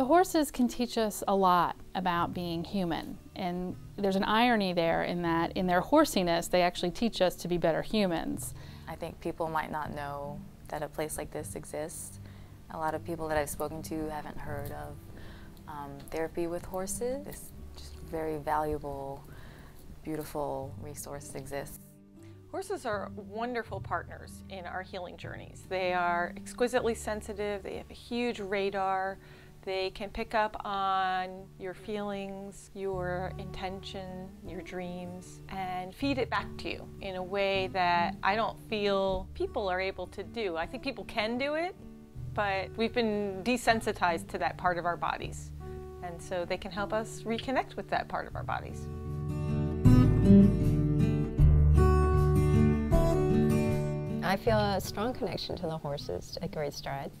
horses can teach us a lot about being human, and there's an irony there in that in their horsiness they actually teach us to be better humans. I think people might not know that a place like this exists. A lot of people that I've spoken to haven't heard of therapy with horses. This just very valuable, beautiful resource exists. Horses are wonderful partners in our healing journeys. They are exquisitely sensitive, they have a huge radar, they can pick up on your feelings, your intention, your dreams, and feed it back to you in a way that I don't feel people are able to do. I think people can do it, but we've been desensitized to that part of our bodies. And so they can help us reconnect with that part of our bodies. I feel a strong connection to the horses at Great Strides.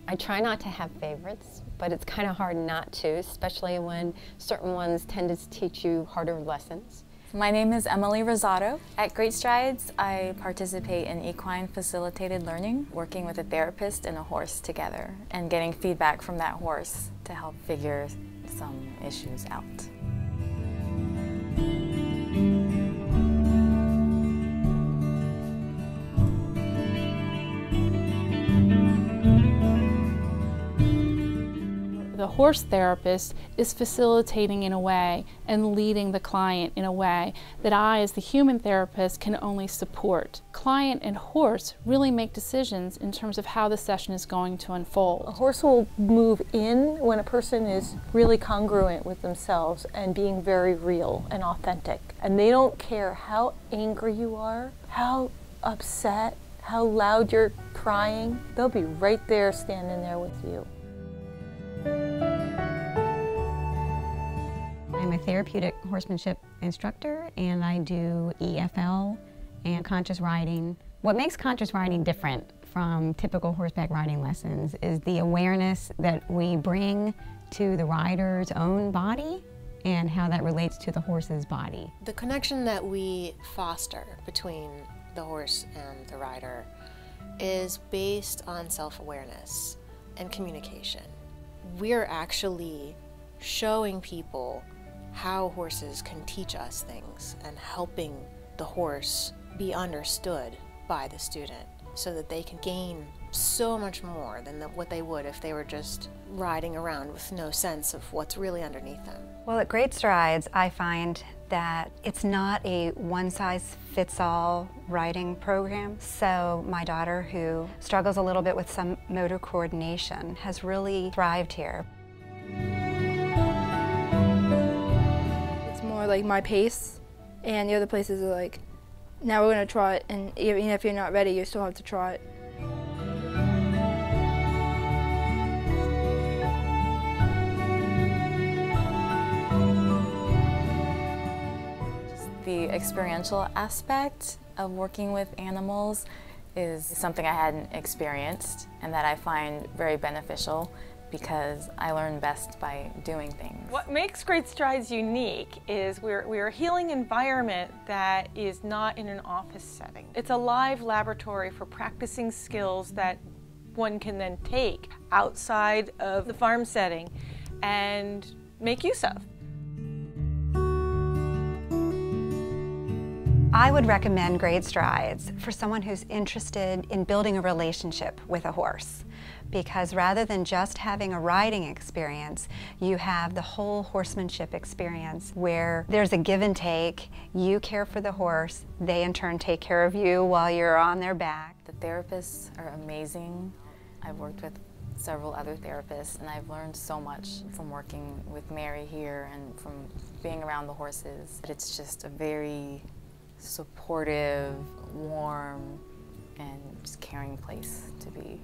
I try not to have favorites, but it's kind of hard not to, especially when certain ones tend to teach you harder lessons. My name is Emily Rosado. At Great Strides, I participate in equine facilitated learning, working with a therapist and a horse together, and getting feedback from that horse to help figure some issues out. The horse therapist is facilitating in a way and leading the client in a way that I, as the human therapist, can only support. Client and horse really make decisions in terms of how the session is going to unfold. A horse will move in when a person is really congruent with themselves and being very real and authentic. And they don't care how angry you are, how upset, how loud you're crying. They'll be right there standing there with you. I'm a therapeutic horsemanship instructor, and I do EFL and conscious riding. What makes conscious riding different from typical horseback riding lessons is the awareness that we bring to the rider's own body and how that relates to the horse's body. The connection that we foster between the horse and the rider is based on self-awareness and communication. We're actually showing people how horses can teach us things and helping the horse be understood by the student so that they can gain so much more than what they would if they were just riding around with no sense of what's really underneath them. Well, at Great Strides, I find that it's not a one-size-fits-all riding program. So my daughter, who struggles a little bit with some motor coordination, has really thrived here. More like my pace, and the other places are like, now we're going to trot, and even if you're not ready, you still have to trot. The experiential aspect of working with animals is something I hadn't experienced and that I find very beneficial, because I learn best by doing things. What makes Great Strides unique is we're a healing environment that is not in an office setting. It's a live laboratory for practicing skills that one can then take outside of the farm setting and make use of. I would recommend Great Strides for someone who's interested in building a relationship with a horse, because rather than just having a riding experience, you have the whole horsemanship experience where there's a give and take. You care for the horse, they in turn take care of you while you're on their back. The therapists are amazing. I've worked with several other therapists, and I've learned so much from working with Mary here and from being around the horses. It's just a very supportive, warm, and just caring place to be.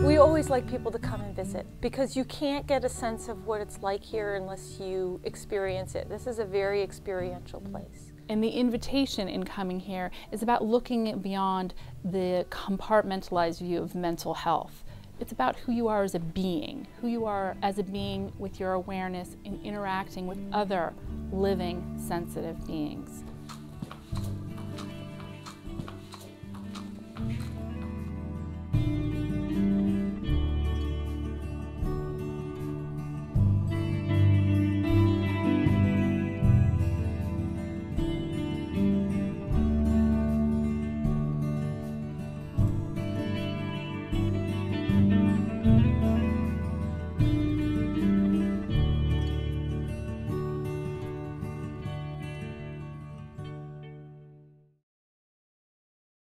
We always like people to come and visit, because you can't get a sense of what it's like here unless you experience it. This is a very experiential place. And the invitation in coming here is about looking beyond the compartmentalized view of mental health. It's about who you are as a being with your awareness in interacting with other living, sensitive beings.